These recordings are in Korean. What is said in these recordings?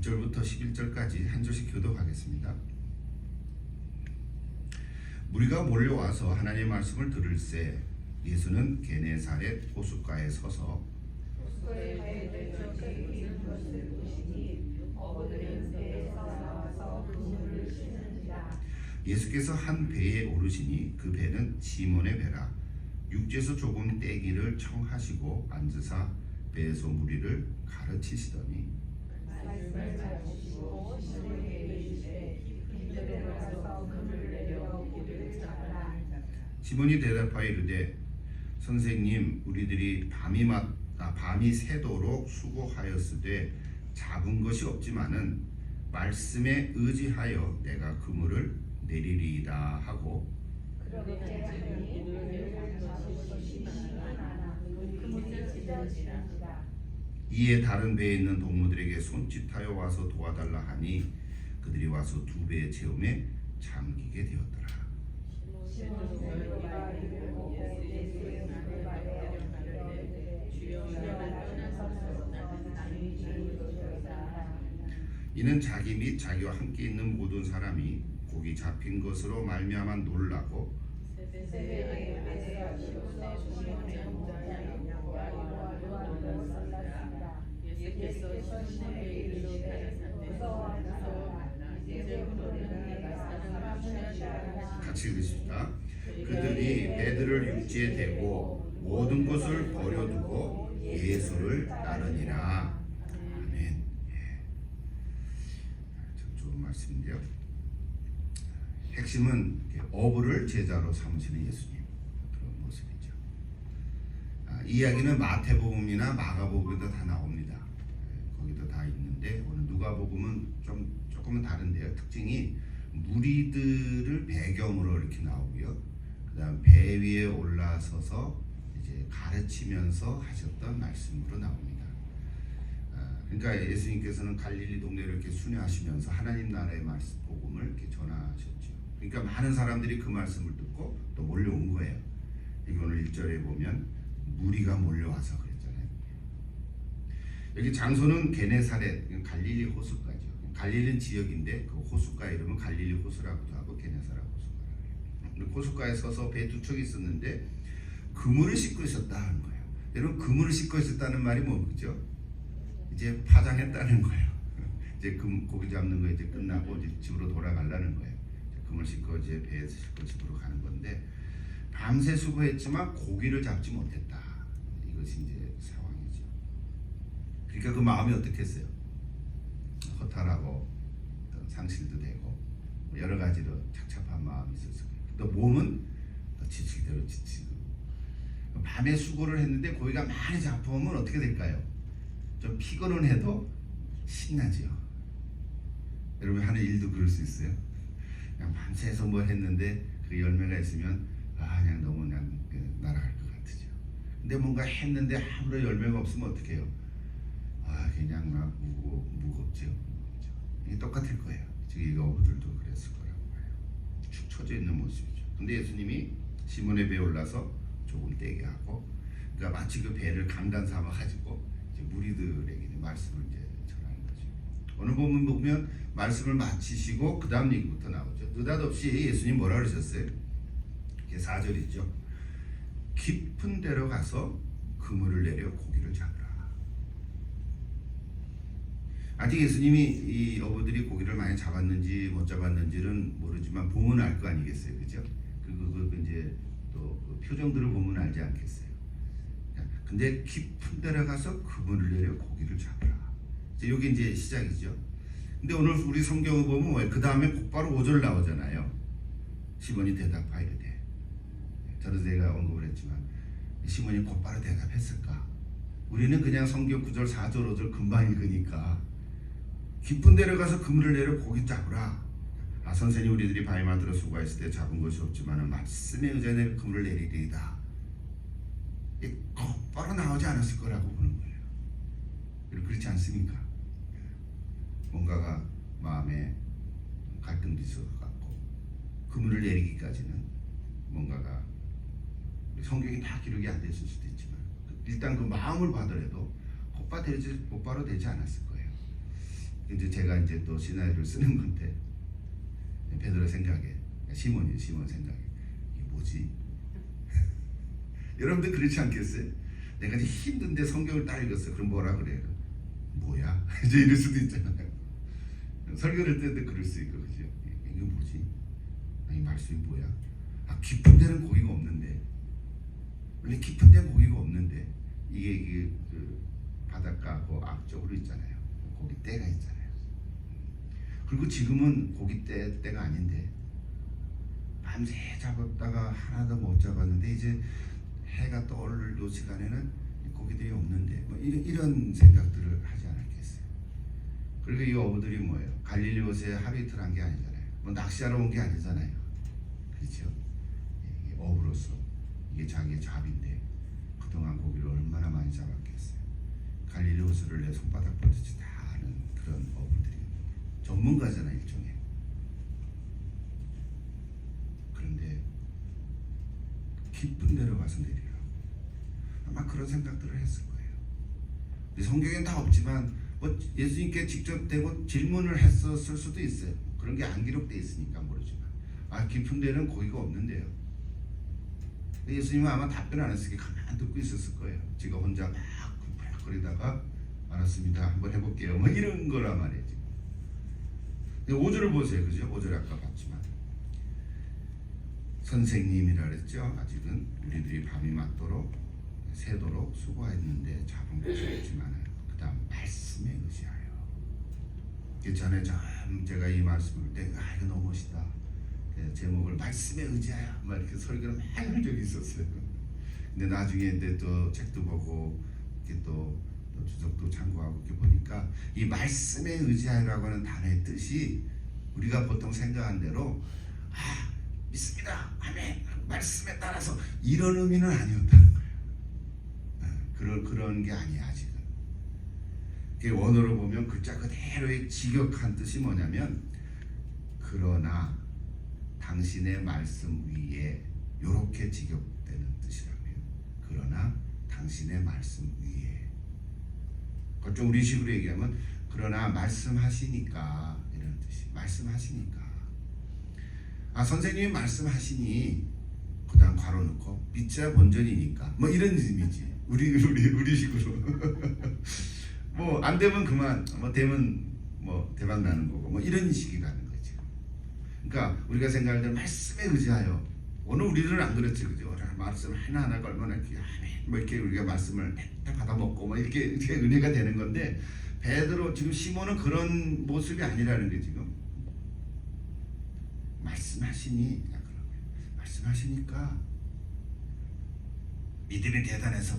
1절부터 11절까지 한 절씩 교독하겠습니다. 무리가 몰려와서 하나님의 말씀을 들을새 예수는 게네사렛 호숫가에 서서 예수께서 한 배에 오르시니 그 배는 시몬의 배라. 육지에서 조금 떼기를 청하시고 앉으사 배에서 무리를 가르치시더니 시몬이 대답하여 이르되 선생님, 우리들이 밤이 새도록 수고하였으되 잡은 것이 없지만은 말씀에 의지하여 내가 그물을 내리리이다 하고 이에 다른 배에 있는 동무들에게 손짓하여 와서 도와달라 하니 그들이 와서 두 배의 체험에 잠기게 되었더라. 이는 자기 및 자기와 함께 있는 모든 사람이 고기 잡힌 것으로 말미암아 놀라고 같이 읽으십시다. 그들이 배들을 육지에 대고 모든 것을 버려두고 예수를 따르니라. 아멘. 참 좋은 말씀인데요. 핵심은 어부를 제자로 삼으시는 예수님 그런 모습이죠. 이 이야기는 마태복음이나 마가복음에도 다 나옵니다. 거기도 다 있는데 오늘 누가복음은 조금은 다른데요. 특징이 무리들을 배경으로 이렇게 나오고요. 그다음 배 위에 올라서서 이제 가르치면서 하셨던 말씀으로 나옵니다. 그러니까 예수님께서는 갈릴리 동네를 이렇게 순회하시면서 하나님 나라의 말씀 복음을 이렇게 전하셨죠. 그러니까 많은 사람들이 그 말씀을 듣고 또 몰려온 거예요. 여기 오늘 1절에 보면 무리가 몰려와서 그랬잖아요. 여기 장소는 게네사렛, 갈릴리 호숫가죠. 갈릴리는 지역인데 그 호숫가 이름은 갈릴리 호수라고도 하고 게네사렛 호숫가라고 해요. 호숫가에 서서 배 두 척이 있었는데 그물을 싣고 있었다는 거예요. 여러분, 그물을 싣고 있었다는 말이 뭐죠? 이제 파장했다는 거예요. 이제 고기 잡는 거 이제 끝나고 이제 집으로 돌아가려는 거예요. 그물 싣고 이제 배에 싣고 집으로 가는 건데 밤새 수고했지만 고기를 잡지 못했다. 이것이 이제 상황이죠. 그러니까 그 마음이 어떻겠어요? 허탈하고 상실도 되고 여러 가지로 착잡한 마음이 있었어요. 또 몸은 지칠 대로 지치고 밤에 수고를 했는데 고기가 많이 잡혀오면 어떻게 될까요? 좀 피곤은 해도 신나죠. 여러분 하는 일도 그럴 수 있어요. 그냥 밤새서 뭘 했는데 그 열매가 있으면 그냥 너무 그냥 날아갈 것 같으죠. 근데 뭔가 했는데 아무런 열매가 없으면 어떻게 해요? 그냥 막 무겁죠. 이게 똑같을 거예요. 지금 이 어부들도 그랬을 거라고 봐요. 축 처져 있는 모습이죠. 근데 예수님이 시몬의 배에 올라서 조금 떼게 하고, 그러니까 마치 그 배를 강단 삼아 가지고 이제 무리들에게 말씀을 이제 전하는 거죠. 오늘 보면 말씀을 마치시고 그 다음 얘기부터 나오죠. 느닷없이 예수님 뭐라 그러셨어요? 이게 4절이죠. 깊은 데로 가서 그물을 내려 고기를 잡으라. 아직 예수님이 이 어부들이 고기를 많이 잡았는지 못 잡았는지는 모르지만 보면 알 거 아니겠어요, 그죠? 그 이제 또 그 표정들을 보면 알지 않겠어요? 근데 깊은 데로 가서 그물을 내려 고기를 잡으라. 여기 이제 시작이죠. 근데 오늘 우리 성경을 보면 뭐예요? 그 다음에 곧바로 5절 나오잖아요. 시몬이 대답하여 이르되, 저도 제가 언급을 했지만 시몬이 곧바로 대답했을까? 우리는 그냥 성경 9절, 4절, 5절 금방 읽으니까 깊은 데로 가서 그물을 내려 고기 잡으라. 선생님, 우리들이 밤에 만들어 수고했을 때 잡은 것이 없지만 말씀에 의지하여 그물을 내리리이다. 곧바로 나오지 않았을 거라고 보는 거예요. 그렇지 않습니까? 뭔가가 마음에 갈등도 있을 것 같고, 그물을 내리기까지는 뭔가가 성경이 다 기록이 안 됐을 수도 있지만 일단 그 마음을 봐더라도 곧바로 되지 않았을 거예요. 이제 제가 이제 또 시나리오를 쓰는 건데 베드로 생각에 시몬 생각에 이게 뭐지? 여러분들 그렇지 않겠어요? 내가 이제 힘든데 성경을 딱 읽었어. 그럼 뭐라 그래요? 뭐야? 이제 이럴 수도 있잖아요. 설교를 할 때도 그럴 수 있고 그죠? 이게 뭐지? 이 말씀이 뭐야? 깊은 데는 고기가 없는데 원래 깊은 데는 고기가 없는데 이게 그 바닷가 그 앞쪽으로 있잖아요. 고기 떼가 있잖아요. 그리고 지금은 고기 때가 아닌데 밤새 잡았다가 하나도 못 잡았는데 이제 해가 떠오를 요 시간에는 고기들이 없는데 뭐 이런 생각들을 하지 않았겠어요. 그리고 이 어부들이 뭐예요? 갈릴리오스에 하루 이틀 한 게 아니잖아요. 뭐 낚시하러 온 게 아니잖아요. 그렇죠? 이게 어부로서 이게 자기의 잡인데 그동안 고기를 얼마나 많이 잡았겠어요. 갈릴리오스를 내 손바닥 보듯이 다 아는 그런 어부들이 전문가잖아 일종의. 그런데 깊은 데로 가서 내리라고 아마 그런 생각들을 했을 거예요. 성경엔 다 없지만 뭐 예수님께 직접 대고 질문을 했었을 수도 있어요. 그런 게 안 기록돼 있으니까 모르지만 깊은 데는 고기가 없는데요. 예수님은 아마 답변 안 했으니까 가만히 듣고 있었을 거예요. 지가 혼자 막 거리다가 알았습니다. 한번 해볼게요. 뭐 이런 거란 말이에요. 5절을 보세요. 그죠? 5절 아까 봤지만 선생님이라 그랬죠. 아직은 우리들이 밤이 맞도록 새도록 수고했는데 잡은 것이 없지만 그 다음 말씀에 의지하여. 전에 제가 이 말씀을 때 이거 너무 멋있다. 제목을 말씀에 의지하여 막 이렇게 설교를 많이 한 적이 있었어요. 근데 나중에 이제 또 책도 보고 이렇게 또 주석도 참고하고 이렇게 보니까 이 말씀에 의지하여라고 하는 단어의 뜻이 우리가 보통 생각한 대로 믿습니다. 아멘. 말씀에 따라서 이런 의미는 아니었다는 거예요. 그런 게 아니야 아직은. 원어로 보면 글자 그대로의 직역한 뜻이 뭐냐면 그러나 당신의 말씀 위에 이렇게 직역되는 뜻이라고요. 그러나 당신의 말씀 위에. 좀 우리식으로 얘기하면 그러나 말씀하시니까 이런 뜻이. 말씀하시니까. 선생님이 말씀하시니 그다음 괄호 넣고 믿자 본전이니까 뭐 이런 의미지. 우리식으로. 뭐 안 되면 그만. 뭐 되면 뭐 대박 나는 거고 뭐 이런 식이 가는 거죠. 그러니까 우리가 생각할 때 말씀에 의지하여. 오늘 우리는 안 그렇지 그죠? 말씀 하나하나가 얼마나 이렇게 뭐 이렇게 우리가 말씀을 다 받아 먹고 뭐 이렇게 은혜가 되는 건데 베드로 지금 시몬은 그런 모습이 아니라는 게 지금. 말씀하시니 말씀하시니까 믿음이 대단해서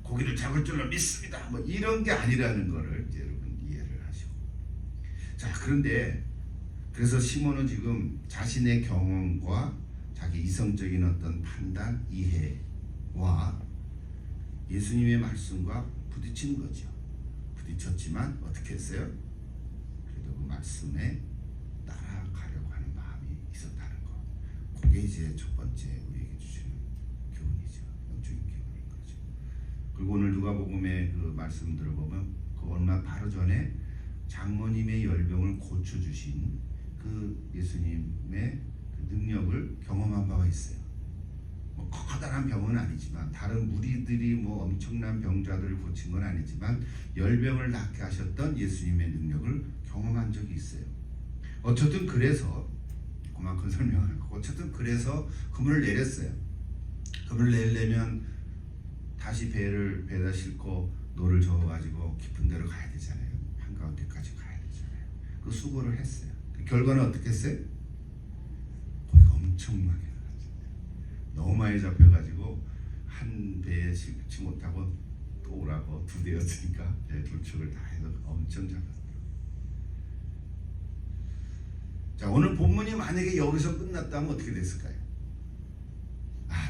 고기를 잡을 줄로 믿습니다. 뭐 이런 게 아니라는 거를 이제 여러분 이해를 하시고. 자 그런데 그래서 시몬은 지금 자신의 경험과 자기 이성적인 어떤 판단, 이해와 예수님의 말씀과 부딪히는 거죠. 부딪혔지만 어떻게 했어요? 그래도 그 말씀에 따라가려고 하는 마음이 있었다는 거. 그게 이제 첫 번째 우리에게 주시는 교훈이죠. 영적인 교훈인 거죠. 그리고 오늘 누가복음의 그 말씀들을 보면 그 얼마 바로 전에 장모님의 열병을 고쳐주신 그 예수님의 그 능력을 경험한 바가 있어요. 뭐 커다란 병은 아니지만 다른 무리들이 뭐 엄청난 병자들을 고친 건 아니지만 열병을 낫게 하셨던 예수님의 능력을 경험한 적이 있어요. 어쨌든 그래서 그만큼 설명을 하고 어쨌든 그래서 그물을 내렸어요. 그물을 내려면 다시 배에다 싣고 노를 저어가지고 깊은 데로 가야 되잖아요. 한가운데까지 가야 되잖아요. 그 수고를 했어요. 그 결과는 어떻게 했어요? 거기가 엄청나게 너무 많이 잡혀가지고 한 배에 싣지 못하고 또 오라고 두 대였으니까 둘축을 다 해서 엄청 잡았어요. 자 오늘 본문이 만약에 여기서 끝났다면 어떻게 됐을까요?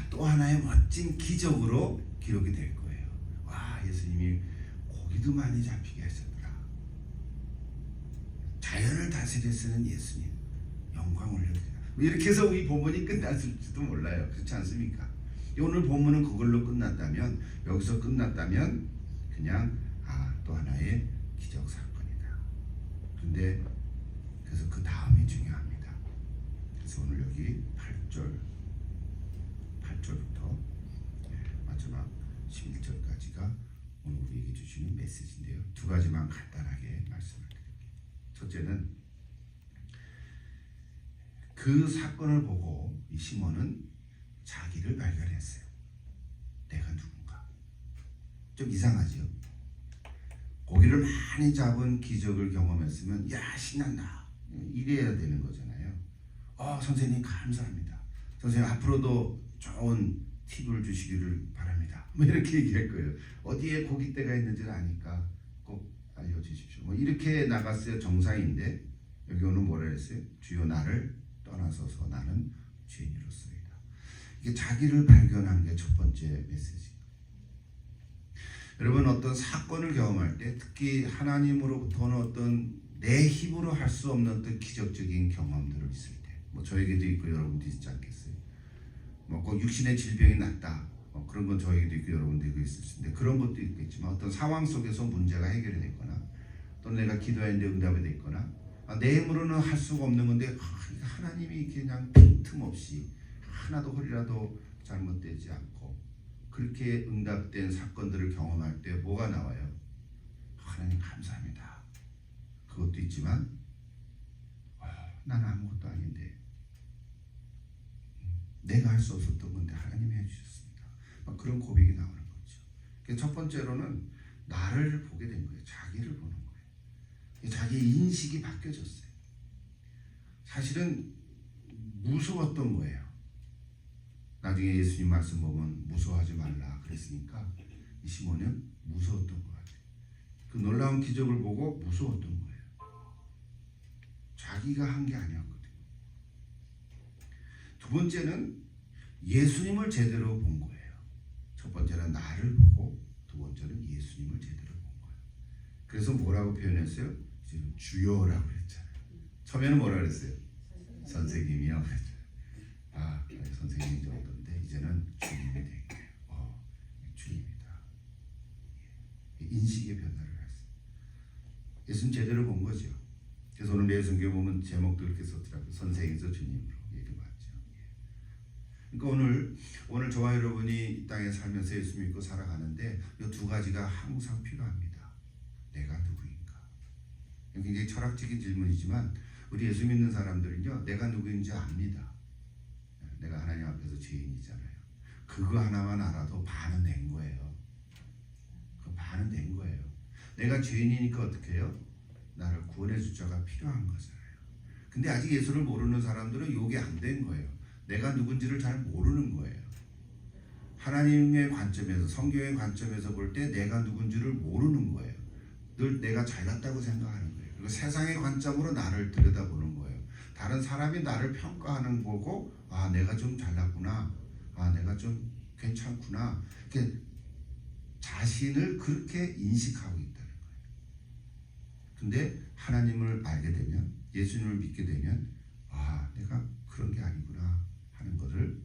또 하나의 멋진 기적으로 기록이 될 거예요. 와 예수님이 고기도 많이 잡히게 하셨더라. 자연을 다스려 쓰는 예수님 영광 올려드립니다. 이렇게 해서 이 본문이 끝났을지도 몰라요. 그렇지 않습니까? 오늘 본문은 그걸로 끝났다면 여기서 끝났다면 그냥 또 하나의 기적 사건이다. 근데 그래서 그 다음이 중요합니다. 그래서 오늘 여기 8절부터 마지막 11절까지가 오늘 우리에게 주시는 메시지인데요. 두 가지만 간단하게 말씀을 드릴게요. 첫째는 그 사건을 보고 이 시몬은 자기를 발견했어요. 내가 누군가. 좀 이상하죠? 고기를 많이 잡은 기적을 경험했으면 야 신난다 이래야 되는 거잖아요. 선생님 감사합니다. 선생님 앞으로도 좋은 팁을 주시기를 바랍니다. 뭐 이렇게 얘기할 거예요. 어디에 고깃대가 있는지를 아니까 꼭 알려주십시오. 뭐 이렇게 나갔어야 정상인데 여기 오늘 뭐라 했어요? 주여 나를 떠나서서 나는 죄인으로서이다. 이게 자기를 발견한 게 첫 번째 메시지. 여러분 어떤 사건을 경험할 때 특히 하나님으로부터는 어떤 내 힘으로 할 수 없는 어떤 기적적인 경험들을 있을 때, 뭐 저에게도 있고 여러분도 있지 않겠어요? 뭐 꼭 육신의 질병이 낫다, 그런 건 저에게도 있고 여러분도 있을 수 있는데 그런 것도 있겠지만 어떤 상황 속에서 문제가 해결이 됐거나 또는 내가 기도했는데 응답이 됐거나 내 힘으로는 할 수가 없는 건데 하나님이 그냥 빈틈없이 하나도 허리라도 잘못되지 않고 그렇게 응답된 사건들을 경험할 때 뭐가 나와요? 하나님 감사합니다. 그것도 있지만 나는 아무것도 아닌데 내가 할 수 없었던 건데 하나님이 해주셨습니다. 막 그런 고백이 나오는 거죠. 첫 번째로는 나를 보게 된 거예요. 자기를 보는 거예요. 자기의 인식이 바뀌어졌어요. 사실은 무서웠던 거예요. 나중에 예수님 말씀 보면 무서워하지 말라 그랬으니까 이 시몬은 무서웠던 것 같아요. 그 놀라운 기적을 보고 무서웠던 거예요. 자기가 한 게 아니었거든요. 두 번째는 예수님을 제대로 본 거예요. 첫 번째는 나를 보고 두 번째는 예수님을 제대로 본 거예요. 그래서 뭐라고 표현했어요? 지금 주여라고 했잖아요. 처음에는 뭐라 그랬어요? 선생님이요. 선생님이 정도인데 이제는 주님이 된 거예요. 주님이다. 인식의 변화를 했어요. 예수님 제대로 본 거죠. 그래서 오늘 내 성경에 보면 제목도 이렇게 썼더라고요. 선생에서 주님으로 얘기해봤죠. 그러니까 오늘 저와 여러분이 이 땅에 살면서 예수 믿고 살아가는데 이 두 가지가 항상 필요합니다. 내가 누구인가? 굉장히 철학적인 질문이지만 우리 예수 믿는 사람들은요, 내가 누구인지 압니다. 내가 하나님 앞에서 죄인이잖아요. 그거 하나만 알아도 반은 된 거예요. 그 반은 된 거예요. 내가 죄인이니까 어떻게 해요? 나를 구원해 줄 자가 필요한 거잖아요. 근데 아직 예수를 모르는 사람들은 요게 안 된 거예요. 내가 누군지를 잘 모르는 거예요. 하나님의 관점에서, 성경의 관점에서 볼 때 내가 누군지를 모르는 거예요. 늘 내가 잘났다고 생각하는 거예요. 그리고 세상의 관점으로 나를 들여다보는 거예요. 다른 사람이 나를 평가하는 거고, 내가 좀 잘났구나, 내가 좀 괜찮구나, 이렇게 자신을 그렇게 인식하고 있다는 거예요. 근데 하나님을 알게 되면, 예수님을 믿게 되면 내가 그런 게 아니구나 하는 것을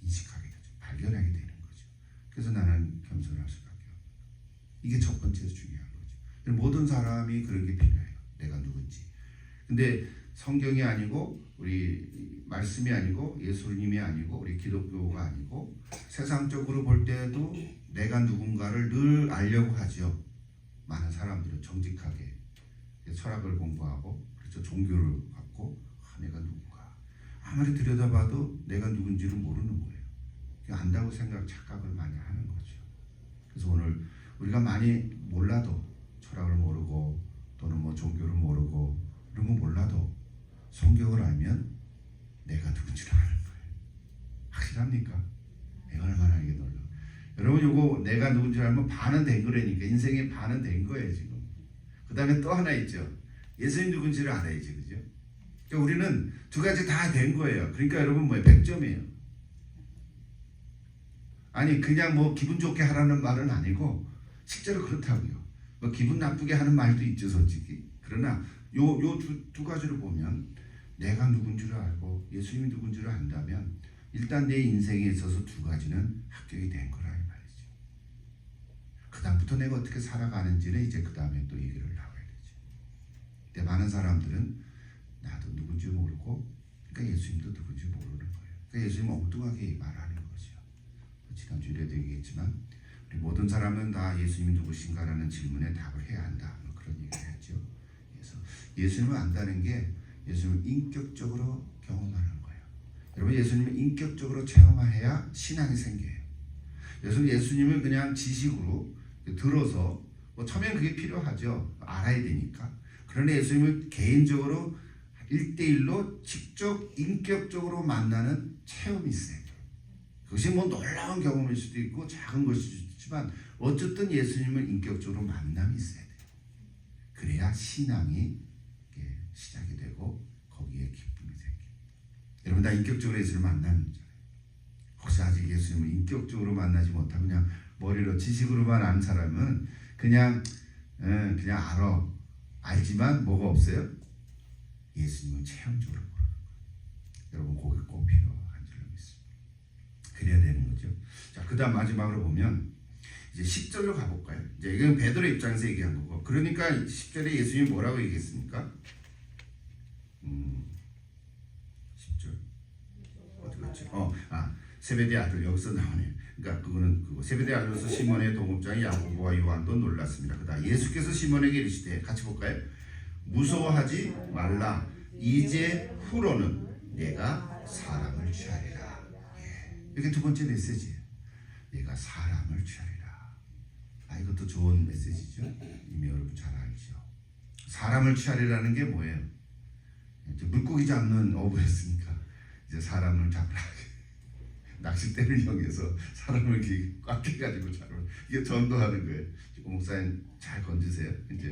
인식하게 되죠. 발견하게 되는 거죠. 그래서 나는 겸손할 수밖에 없는 거예요. 이게 첫 번째 중요한 거죠. 모든 사람이 그런 게 필요해요. 내가 누군지. 근데 성경이 아니고 우리 말씀이 아니고 예수님이 아니고 우리 기독교가 아니고 세상적으로 볼 때도 내가 누군가를 늘 알려고 하죠. 많은 사람들은 정직하게 철학을 공부하고 그렇죠. 종교를 갖고 내가 누군가 아무리 들여다봐도 내가 누군지를 모르는 거예요. 안다고 착각을 많이 하는 거죠. 그래서 오늘 우리가 많이 몰라도 철학을 모르고 또는 뭐 종교를 모르고 이런 거 몰라도 성경을 알면 내가 누군지를 아는 거예요. 확실합니까? 내가 얼마나 이게 놀라. 여러분 요거 내가 누군지 알면 반은 된 거라니까. 인생의 반은 된 거예요 지금. 그 다음에 또 하나 있죠. 예수님 누군지를 알아야지, 그죠? 그러니까 우리는 두 가지 다 된 거예요. 그러니까 여러분 100점이에요. 아니 그냥 뭐 기분 좋게 하라는 말은 아니고 실제로 그렇다고요. 뭐 기분 나쁘게 하는 말도 있죠, 솔직히. 그러나 요 두 가지를 보면 내가 누군지를 알고 예수님이 누군지를 안다면 일단 내 인생에 있어서 두 가지는 합격이 된 거라 이 말이죠. 그 다음부터 내가 어떻게 살아가는지는 이제 그 다음에 또 얘기를 나와야 되죠. 근데 많은 사람들은 나도 누군지 모르고, 그러니까 예수님도 누군지 모르는 거예요. 그러니까 예수님 엉뚱하게 말하는 거죠. 지난주에도 얘기했지만 우리 모든 사람은 다 예수님이 누구신가라는 질문에 답을 해야 한다. 그런 얘기를 했죠. 그래서 예수님을 안다는 게 예수님을 인격적으로 경험하는 거예요. 여러분, 예수님을 인격적으로 체험해야 신앙이 생겨요. 예수님을 그냥 지식으로 들어서 처음엔 그게 필요하죠. 알아야 되니까. 그러나 예수님을 개인적으로 1대1로 직접 인격적으로 만나는 체험이 있어요. 그것이 뭐 놀라운 경험일 수도 있고 작은 것일 수도 있지만 어쨌든 예수님을 인격적으로 만남이 있어야 돼요. 그래야 신앙이 시작이 되고 거기에 기쁨이 생겨요. 여러분 다 인격적으로 예수님을 만나는 거잖아요. 혹시 아직 예수님을 인격적으로 만나지 못하고 그냥 머리로 지식으로만 아는 사람은 그냥 알지만 뭐가 없어요? 예수님은 체험적으로 모르는 거예요. 여러분 그게 꼭 필요한 줄로 믿습니다. 그래야 되는 거죠. 자, 그다음 마지막으로 보면 이제 10절로 가볼까요? 이제 이건 베드로 입장에서 얘기한 거고, 그러니까 10절에 예수님이 뭐라고 얘기했습니까? 10절 어디 갔지? 세베대 아들 여기서 나오네. 그러니까 그거는 세베대 아들로서 시몬의 동업자인 야고보와 요한도 놀랐습니다. 그다음 예수께서 시몬에게 이르시되, 같이 볼까요? 무서워하지 말라. 이제 후로는 내가 사람을 취하리라. 이게 두 번째 메시지예요. 내가 사람을 취하리라. 이것도 좋은 메시지죠. 이미 여러분 잘 알죠. 사람을 취하리라는 게 뭐예요? 이제 물고기 잡는 어부였으니까 이제 사람을 잡으라. 낚싯대를 이용해서 사람을 이렇게 꽉 해가지고 잡으라. 이게 전도하는 거예요. 목사님 잘 건지세요. 이제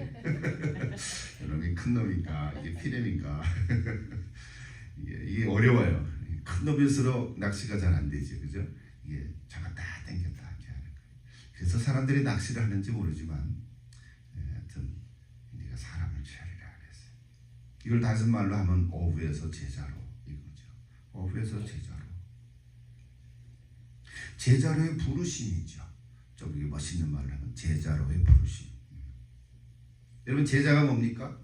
여러분이 큰 놈인가 이게 피렘인가 이게 어려워요. 큰 놈일수록 낚시가 잘 안 되죠, 그죠? 이게 잡았다 당겼다 이렇게 하는 거예요. 그래서 사람들이 낚시를 하는지 모르지만, 하여튼 네가 사람을 취하리라 그랬어요. 이걸 다른 말로 하면 어부에서 제자로 이거죠. 어부에서 제자로. 제자로의 부르심이죠. 좀 이게 멋있는 말로 하면 제자로의 부르심. 여러분 제자가 뭡니까?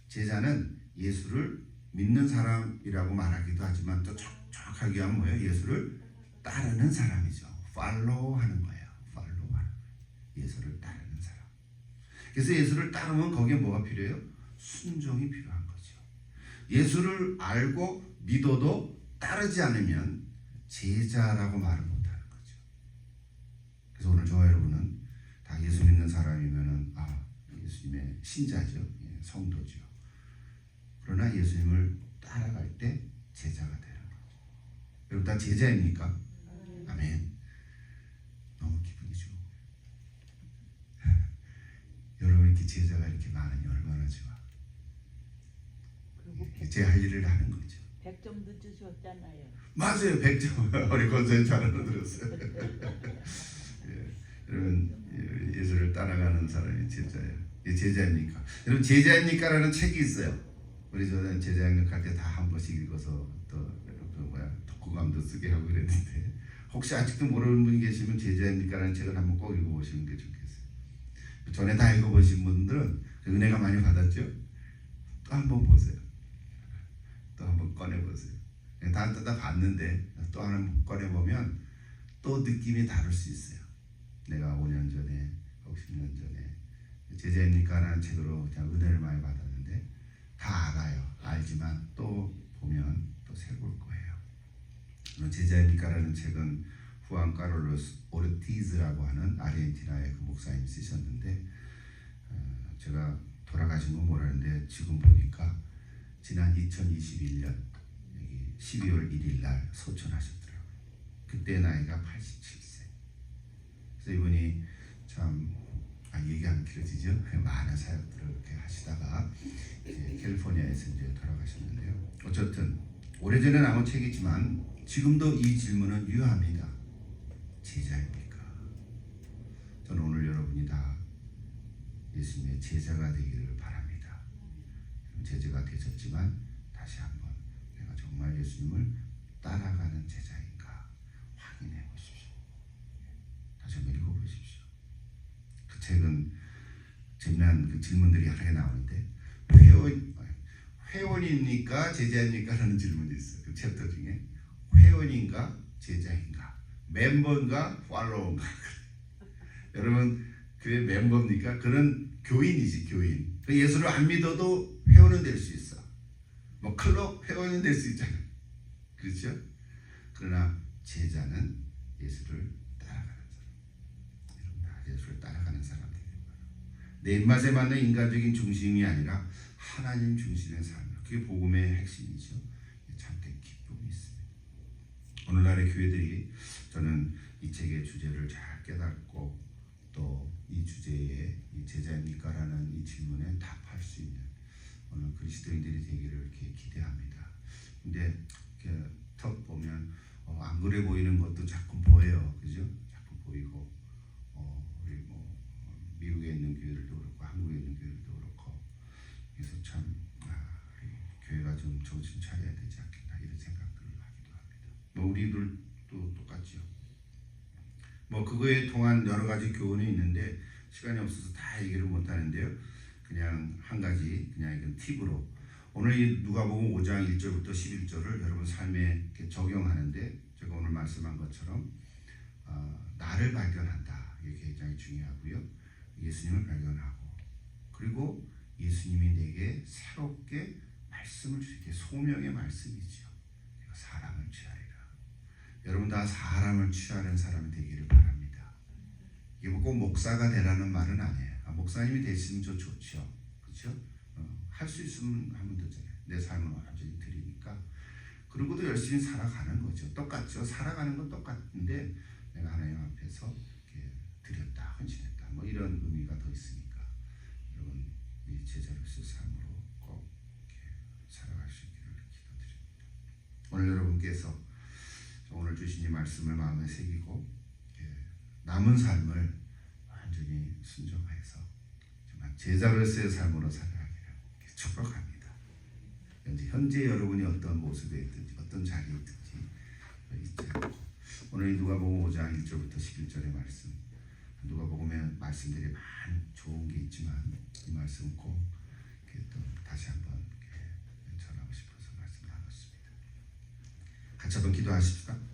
제자는 예수를 믿는 사람이라고 말하기도 하지만 또 정확하게 하면 뭐예요? 예수를 따르는 사람이죠. 팔로우하는 거예요. 팔로우하는 거예요. 예수를 따르는 사람. 그래서 예수를 따르면 거기에 뭐가 필요해요? 순종이 필요한 거죠. 예수를 알고 믿어도 따르지 않으면 제자라고 말을 못하는 거죠. 그래서 오늘 저와 여러분은 다 예수 믿는 사람이면은 예수님의 신자죠. 성도죠. 그러나 예수님을 따라갈 때 제자가 되는 거죠. 여러분 다 제자입니까? 아멘. 너무 기분이 좋고 여러분 이렇게 제자가 이렇게 많으니 얼마나 좋아. 제 할 일을 하는 거죠. 100점도 주셨잖아요. 맞아요. 100점. 우리 권사님 잘 알아들었어요. 여러분 예수를 따라가는 사람이 제자예요. 제자입니까? 여러분 제자입니까라는 책이 있어요. 우리 저는 제자양육할 때 다 한 번씩 읽어서 또 독후감도 쓰게 하고 그랬는데, 혹시 아직도 모르는 분이 계시면 제자입니까라는 책을 한번 꼭 읽어보시는 게 좋겠어요. 전에 다 읽어보신 분들은 은혜가 많이 받았죠. 또 한번 보세요. 또 한번 꺼내보세요. 다 봤는데 또 하나 꺼내보면 또 느낌이 다를 수 있어요. 내가 5년 전에 혹 10년 전에 제자입니까라는 책으로 그냥 은혜를 많이 받았는데 다 알아요. 알지만 또 보면 또 새로울 거예요. 제자입니까라는 책은 후안 카를로스 오르티즈라고 하는 아르헨티나의 그 목사님이 쓰셨는데, 제가 돌아가신 건 모르는데 지금 보니까 지난 2021년 12월 1일 날 소천하셨더라고요. 그때 나이가 87세. 그래서 이분이 참 얘기하면 길어지죠. 많은 사역들을 이렇게 하시다가 이제 캘리포니아에서 이제 돌아가셨는데요. 어쨌든 오래전에 나온 책이지만 지금도 이 질문은 유효합니다. 제자입니까? 저는 오늘 여러분이 다 예수님의 제자가 되기를 바랍니다. 제자가 되셨지만 다시 한번 내가 정말 예수님을 따라가는 제자인가 확인해 보십시오. 다시 한번 읽어보십시오. 그 책은 재미난 그 질문들이 여러 개 나오는데 회원입니까 제자입니까라는 질문이 있어요. 그 챕터 중에 회원인가 제자인가, 멤버인가 팔로워인가. 여러분 교회 멤버입니까? 그는 교인이지, 교인. 그 예수를 안 믿어도 회원은 될 수 있어. 뭐 클럽 회원은 될 수 있잖아. 그렇죠? 그러나 제자는 예수를 따라가는 사람. 여러분 다 예수를 따라가는 사람들이 내 입맛에 맞는 인간적인 중심이 아니라 하나님 중심의 삶. 그게 복음의 핵심이죠. 참된 기쁨이 있습니다. 오늘날의 교회들이 저는 이 책의 주제를 잘 깨닫고 또 이 주제에 이 제자입니까라는 이 질문에 답할 수 있는 오늘 그리스도인들이 되기를 이렇게 기대합니다. 근데 이렇게 턱 보면 안 그래 보이는 것도 자꾸 보여요, 그죠? 자꾸 보이고 우리 뭐 미국에 있는 교회들도 그렇고 한국에 있는 교회들도 그렇고 그래서 참 우리 교회가 좀 정신 차려야 되지 않겠나 이런 생각들을 하기도 합니다. 뭐 우리들도 똑같죠. 뭐 그거에 통한 여러 가지 교훈이 있는데 시간이 없어서 다 얘기를 못 하는데요. 그냥 한 가지 그냥 이건 팁으로 오늘 이 누가복음 5장 1절부터 11절을 여러분 삶에 이렇게 적용하는데 제가 오늘 말씀한 것처럼 나를 발견한다. 이게 굉장히 중요하고요. 예수님을 발견하고 그리고 예수님이 내게 새롭게 말씀을 주시게 소명의 말씀이죠. 사람을 취하리라. 여러분 다 사람을 취하는 사람이 되기를 바랍니다. 이게 꼭 목사가 되라는 말은 아니에요. 목사님이 되시면 저 좋죠. 그렇죠? 할 수 있으면 하면 되잖아요. 내 삶을 완전히 드리니까. 그러고도 열심히 살아가는 거죠. 똑같죠. 살아가는 건 똑같은데 내가 하나님 앞에서 이렇게 드렸다, 헌신했다. 뭐 이런 의미가 더 있으니까 여러분 이 제자로서의 삶으로 꼭 이렇게 살아갈 수 있기를 기도드립니다. 오늘 여러분께서 오늘 주신 이 말씀을 마음에 새기고 남은 삶을 완전히 순종해서 정말 제자로서의 삶으로 살아가기를 축복합니다. 현재 여러분이 어떤 모습에 있든지 어떤 자리에 있든지 잊지 않고 오늘 누가복음 5장 1절부터 11절의 말씀 누가복음의 말씀들이 많이 좋은 게 있지만 이 말씀 꼭 또 다시 한번 전하고 싶어서 말씀 나눴습니다. 같이 한번 기도하십시다.